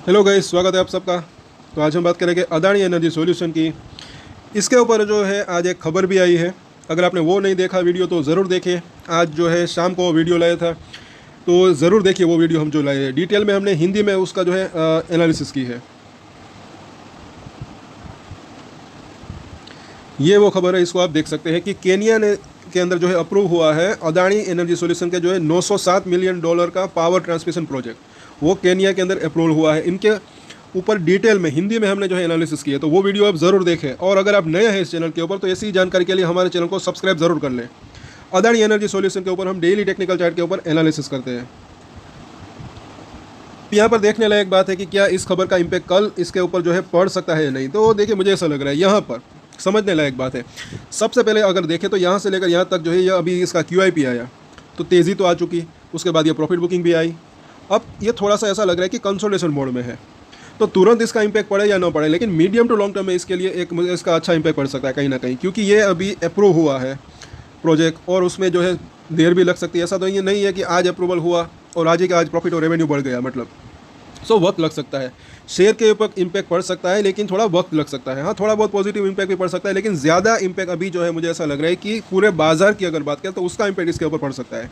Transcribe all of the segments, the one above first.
Hello guys, स्वागत है आप सबका। तो आज हम बात करेंगे अदानी एनर्जी सॉल्यूशन की। इसके ऊपर जो है आज एक खबर भी आई है। अगर आपने वो नहीं देखा वीडियो तो ज़रूर देखें। आज जो है शाम को वो वीडियो लाया था, तो ज़रूर देखिए वो वीडियो हम जो लाए हैं। डिटेल में हमने हिंदी में उसका जो है एनालिसिस की है। ये वो खबर है, इसको आप देख सकते हैं कि केनिया ने के अंदर जो है अप्रूव हुआ है अदानी एनर्जी सॉल्यूशन के जो है $907 मिलियन का पावर ट्रांसमिशन प्रोजेक्ट, वो केनिया के अंदर अप्रूवल हुआ है। इनके ऊपर डिटेल में हिंदी में हमने जो है एनालिसिस की है, तो वो वीडियो आप ज़रूर देखें। और अगर आप नए हैं इस चैनल के ऊपर तो ऐसी जानकारी के लिए हमारे चैनल को सब्सक्राइब ज़रूर कर लें। अदानी एनर्जी सॉल्यूशन के ऊपर हम डेली टेक्निकल चार्ट के ऊपर एनालिसिस करते हैं। यहाँ पर देखने लायक बात है कि क्या इस खबर का इम्पैक्ट कल इसके ऊपर जो है पड़ सकता है या नहीं। तो देखिए, मुझे ऐसा लग रहा है यहाँ पर समझने लायक बात है। सबसे पहले अगर देखें तो यहाँ से लेकर यहाँ तक जो है ये अभी इसका QIP आया तो तेज़ी तो आ चुकी, उसके बाद ये प्रॉफिट बुकिंग भी आई। अब ये थोड़ा सा ऐसा लग रहा है कि कंसोलिडेशन मोड में है, तो तुरंत इसका इम्पैक्ट पड़े या ना पड़े, लेकिन मीडियम टू लॉन्ग टर्म में इसके लिए एक इसका अच्छा इम्पैक्ट पड़ सकता है कहीं ना कहीं, क्योंकि ये अभी अप्रूव हुआ है प्रोजेक्ट और उसमें जो है देर भी लग सकती है। ऐसा तो ये नहीं है कि आज अप्रूवल हुआ और आज ही का आज प्रॉफिट और रेवेन्यू बढ़ गया, मतलब वक्त लग सकता है। शेयर के ऊपर इम्पैक्ट पड़ सकता है, लेकिन थोड़ा वक्त लग सकता है। हाँ, थोड़ा बहुत पॉजिटिव इम्पैक्ट भी पड़ सकता है, लेकिन ज़्यादा इम्पैक्ट अभी जो है मुझे ऐसा लग रहा है कि पूरे बाजार की अगर बात करें तो उसका इम्पैक्ट इसके ऊपर पड़ सकता है,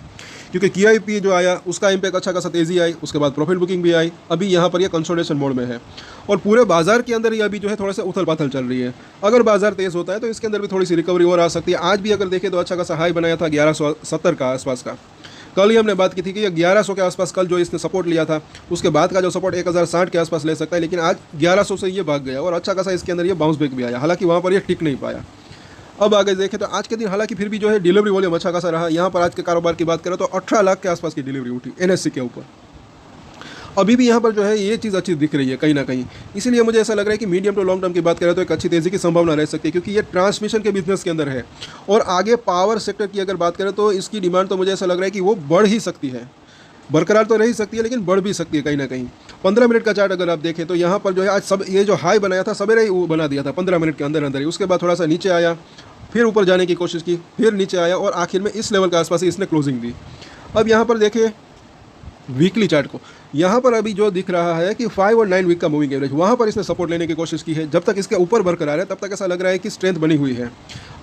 क्योंकि QIP जो आया उसका इम्पैक्ट अच्छा खासा तेज़ी आई, उसके बाद प्रॉफिट बुकिंग भी आई। अभी यहाँ पर ये कंसोलिडेशन मोड में है और पूरे बाजार के अंदर ही अभी जो है थोड़ा सा उथल पाथल चल रही है। अगर बाजार तेज़ होता है तो इसके अंदर भी थोड़ी सी रिकवरी और आ सकती है। आज भी अगर देखें तो अच्छा खासा हाई बनाया था 1170 का आसपास का। कल ही हमने बात की थी कि 1100 के आसपास कल जो इसने सपोर्ट लिया था, उसके बाद का जो सपोर्ट 1060 के आसपास ले सकता है, लेकिन आज 1100 से ये भाग गया और अच्छा खासा इसके अंदर ये बाउंस बैक भी आया। हालांकि वहाँ पर ये टिक नहीं पाया। अब आगे देखें तो आज के दिन हालांकि फिर भी जो है डिलीवरी वॉल्यूम अच्छा खासा रहा। यहाँ पर आज के कारोबार की बात करें तो 18 लाख के आसपास की डिलीवरी उठी NSE के ऊपर। अभी भी यहाँ पर जो है ये चीज़ अच्छी दिख रही है कहीं ना कहीं। इसीलिए मुझे ऐसा लग रहा है कि मीडियम टू लॉन्ग टर्म की बात करें तो एक अच्छी तेज़ी की संभावना रह सकती है, क्योंकि ये ट्रांसमिशन के बिजनेस के अंदर है। और आगे पावर सेक्टर की अगर बात करें तो इसकी डिमांड तो मुझे ऐसा लग रहा है कि वो बढ़ ही सकती है, बरकरार तो रह ही सकती है लेकिन बढ़ भी सकती है कहीं ना कहीं। 15 मिनट का चार्ट अगर आप देखें तो यहाँ पर जो है आज सब ये जो हाई बनाया था सवेरे ही वो बना दिया था 15 मिनट के अंदर अंदर ही। उसके बाद थोड़ा सा नीचे आया, फिर ऊपर जाने की कोशिश की, फिर नीचे आया और आखिर में इस लेवल के आसपास ही इसने क्लोजिंग दी। अब यहाँ पर देखिए वीकली चार्ट को, यहाँ पर अभी जो दिख रहा है कि 5 और 9 वीक का मूविंग एवरेज, वहाँ पर इसने सपोर्ट लेने की कोशिश की है। जब तक इसके ऊपर बरकरार है तब तक ऐसा लग रहा है कि स्ट्रेंथ बनी हुई है।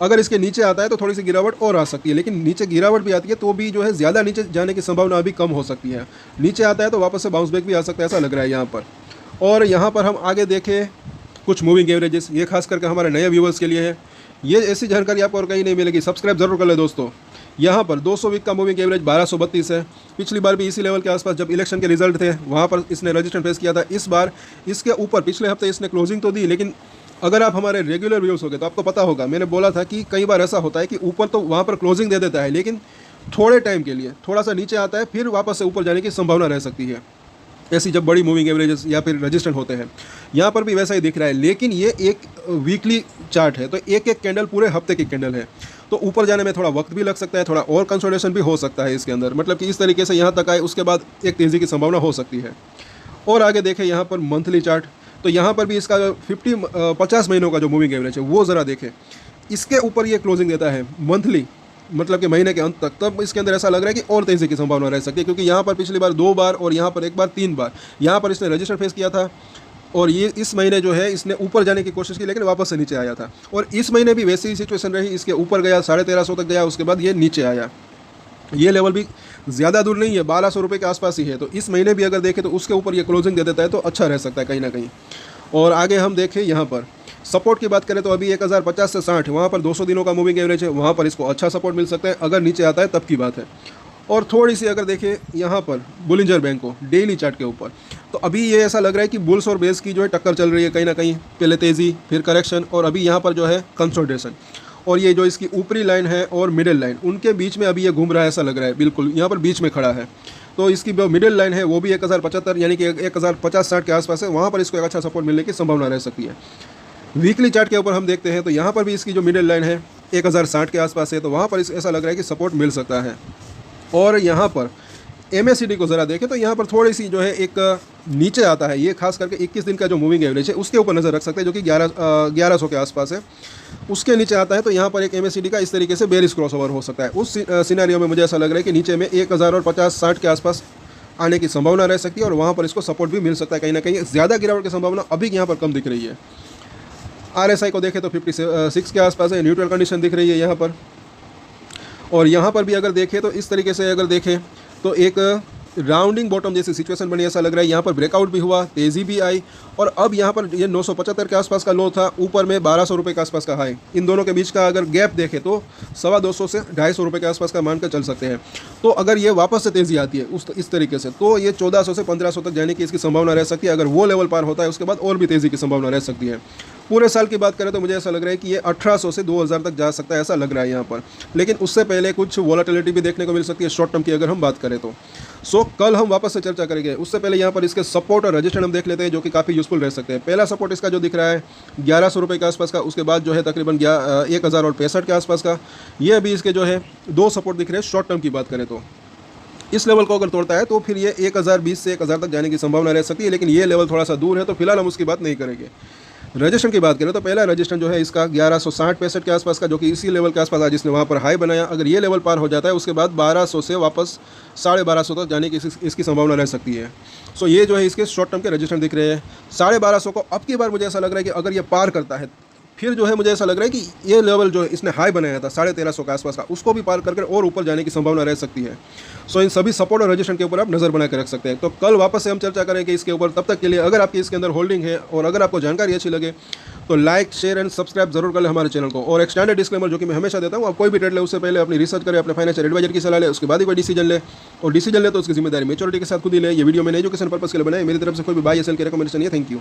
अगर इसके नीचे आता है तो थोड़ी सी गिरावट और आ सकती है, लेकिन नीचे गिरावट भी आती है तो भी जो है ज़्यादा नीचे जाने की संभावना अभी कम हो सकती है। नीचे आता है तो वापस से बाउंस बैक भी आ सकता है, ऐसा लग रहा है यहाँ पर। और यहाँ पर हम आगे देखें कुछ मूविंग एवरेजेस, ये खास करके हमारे नए व्यूवर्स के लिए है। ये ऐसी जानकारी आपको और कहीं नहीं मिलेगी, सब्सक्राइब जरूर कर ले दोस्तों। यहाँ पर 200 वीक का मूविंग एवरेज 1232 है। पिछली बार भी इसी लेवल के आसपास जब इलेक्शन के रिजल्ट थे वहाँ पर इसने रजिस्टेंस फेस किया था। इस बार इसके ऊपर पिछले हफ्ते इसने क्लोजिंग तो दी, लेकिन अगर आप हमारे रेगुलर व्यूअर्स हो गए तो आपको पता होगा मैंने बोला था कि कई बार ऐसा होता है कि ऊपर तो वहाँ पर क्लोजिंग दे देता है, लेकिन थोड़े टाइम के लिए थोड़ा सा नीचे आता है, फिर वापस से ऊपर जाने की संभावना रह सकती है ऐसी जब बड़ी मूविंग एवरेजेस या फिर रजिस्टेंट होते हैं। यहाँ पर भी वैसा ही दिख रहा है, लेकिन ये एक वीकली चार्ट है तो एक एक कैंडल पूरे हफ्ते की कैंडल है, तो ऊपर जाने में थोड़ा वक्त भी लग सकता है, थोड़ा और कंसोलिडेशन भी हो सकता है इसके अंदर। मतलब कि इस तरीके से यहाँ तक आए उसके बाद एक तेज़ी की संभावना हो सकती है। और आगे देखें यहाँ पर मंथली चार्ट, तो यहाँ पर भी इसका 50 महीनों का जो मूविंग एवरेज है वो ज़रा देखें। इसके ऊपर ये क्लोजिंग देता है मंथली, मतलब कि महीने के अंत तक, तब इसके अंदर ऐसा लग रहा है कि और तेज़ी की संभावना रह सकती है, क्योंकि यहाँ पर पिछली बार 2 बार और यहाँ पर एक बार 3 बार यहाँ पर इसने रजिस्टर फेस किया था। और ये इस महीने जो है इसने ऊपर जाने की कोशिश की लेकिन वापस से नीचे आया था। और इस महीने भी वैसी ही सिचुएशन रही, इसके ऊपर गया 1350 तक गया, उसके बाद ये नीचे आया। ये लेवल भी ज़्यादा दूर नहीं है, 1200 रुपये के आसपास ही है। तो इस महीने भी अगर देखें तो उसके ऊपर ये क्लोजिंग दे देता है तो अच्छा रह सकता है कहीं ना कहीं। और आगे हम देखें यहाँ पर सपोर्ट की बात करें तो अभी 1050 से 60 वहाँ पर 200 दिनों का मूविंग एवरेज है, वहाँ पर इसको अच्छा सपोर्ट मिल सकता है। अगर नीचे आता है तब की बात है। और थोड़ी सी अगर देखें यहाँ पर बुलिंजर बैंक को डेली चार्ट के ऊपर, तो अभी ये ऐसा लग रहा है कि बुल्स और बेस की जो है टक्कर चल रही है कहीं ना कहीं। पहले तेज़ी, फिर करेक्शन और अभी यहाँ पर जो है कंसोलिडेशन। और ये जो इसकी ऊपरी लाइन है और मिडिल लाइन, उनके बीच में अभी ये घूम रहा है, ऐसा लग रहा है बिल्कुल यहाँ पर बीच में खड़ा है। तो इसकी जो मिडिल लाइन है वो भी 1075 यानी कि 1050-60 के आसपास है, वहाँ पर इसको एक अच्छा सपोर्ट मिलने की संभावना रह सकती है। वीकली चार्ट के ऊपर हम देखते हैं तो यहाँ पर भी इसकी जो मिडिल लाइन है 1060 के आसपास है, तो वहाँ पर ऐसा लग रहा है कि सपोर्ट मिल सकता है। और यहाँ पर MACD को ज़रा देखें तो यहाँ पर थोड़ी सी जो है एक नीचे आता है, ये खास करके 21 दिन का जो मूविंग एवरेज है उसके ऊपर नज़र रख सकते हैं, जो कि 1100 के आसपास है। उसके नीचे आता है तो यहाँ पर एक MACD का इस तरीके से बेरिश क्रॉसओवर हो सकता है। उस सिनेरियो में मुझे ऐसा लग रहा है कि नीचे में 1050-60 के आसपास आने की संभावना रह सकती है और वहाँ पर इसको सपोर्ट भी मिल सकता है। कहीं ना कहीं ज़्यादा गिरावट की संभावना अभी यहाँ पर कम दिख रही है। RSI को देखें तो 56 के आसपास है, न्यूट्रल कंडीशन दिख रही है यहाँ पर। और यहाँ पर भी अगर देखें तो इस तरीके से अगर देखें तो एक राउंडिंग बॉटम जैसी सिचुएशन बनी ऐसा लग रहा है। यहाँ पर ब्रेकआउट भी हुआ, तेज़ी भी आई और अब यहाँ पर ये 975 के आसपास का लो था, ऊपर में 1200 रुपये के आसपास का हाई। इन दोनों के बीच का अगर गैप देखें तो 250 से 250 रुपये के आसपास का मानकर चल सकते हैं। तो अगर ये वापस से तेज़ी आती है इस तरीके से तो ये 1400 से 1500 तक जाने की इसकी संभावना रह सकती है। अगर वो लेवल पार होता है उसके बाद और भी तेज़ी की संभावना रह सकती है। पूरे साल की बात करें तो मुझे ऐसा लग रहा है कि ये 1800 से 2000 तक जा सकता है, ऐसा लग रहा है यहाँ पर। लेकिन उससे पहले कुछ वॉलेटिलिटी भी देखने को मिल सकती है शॉर्ट टर्म की अगर हम बात करें तो। कल हम वापस से चर्चा करेंगे। उससे पहले यहाँ पर इसके सपोर्ट और रजिस्टर हम देख लेते हैं जो कि काफ़ी यूजफुल रह सकते हैं। पहला सपोर्ट इसका जो दिख रहा है 1100 रुपये के आसपास का, उसके बाद जो है तकरीबन 1065 के आसपास का। ये अभी इसके जो है 2 सपोर्ट दिख रहे हैं शॉर्ट टर्म की बात करें तो। इस लेवल को अगर तोड़ता है तो फिर ये 1020 से 1000 तक जाने की संभावना रह सकती है, लेकिन ये लेवल थोड़ा सा दूर है तो फिलहाल हम उसकी बात नहीं करेंगे। रजिस्ट्रेशन की बात करें तो पहला रजिस्ट्रेशन जो है इसका 1160-65 के आसपास का, जो कि इसी लेवल के आसपास आज इसने वहाँ पर हाई बनाया। अगर ये लेवल पार हो जाता है उसके बाद 1200 से वापस 1250 तक जाने की इसकी संभावना रह सकती है। ये जो है इसके शॉर्ट टर्म के रजिस्ट्रेशन दिख रहे हैं 1250 को। अब की बार मुझे ऐसा लग रहा है कि अगर ये पार करता है फिर जो है मुझे ऐसा लग रहा है कि ये लेवल जो है इसने हाई बनाया था 1350 के आसपास का, उसको भी पार करके और ऊपर जाने की संभावना रह सकती है। इन सभी सपोर्ट और रजिस्ट्रेशन के ऊपर आप नज़र बना के रख सकते हैं। तो कल वापस से हम चर्चा करेंगे इसके ऊपर। तब तक के लिए अगर आपकी इसके अंदर होल्डिंग है और अगर आपको जानकारी अच्छी लगे तो लाइक, शेयर एंड सब्सक्राइब जरूर कर लें हमारे चैनल को। और एक स्टैंडर्ड डिस्क्लेमर जो कि मैं हमेशा देता हूँ, आप कोई भी ट्रेड ले उससे पहले अपनी रिसर्च करें, अपने फाइनेंशियल एडवाइजर की सलाह ले, उसके बाद ही कोई डिसीजन ले। और डिसीजन ले तो उसकी जिम्मेदारी मेच्योरिटी के साथ खुद ही ले। ये वीडियो मैंने एजुकेशन पर्पस के लिए बनाई, मेरी तरफ से कोई भी बाय या सेल की रिकमेंडेशन नहीं है। Thank you.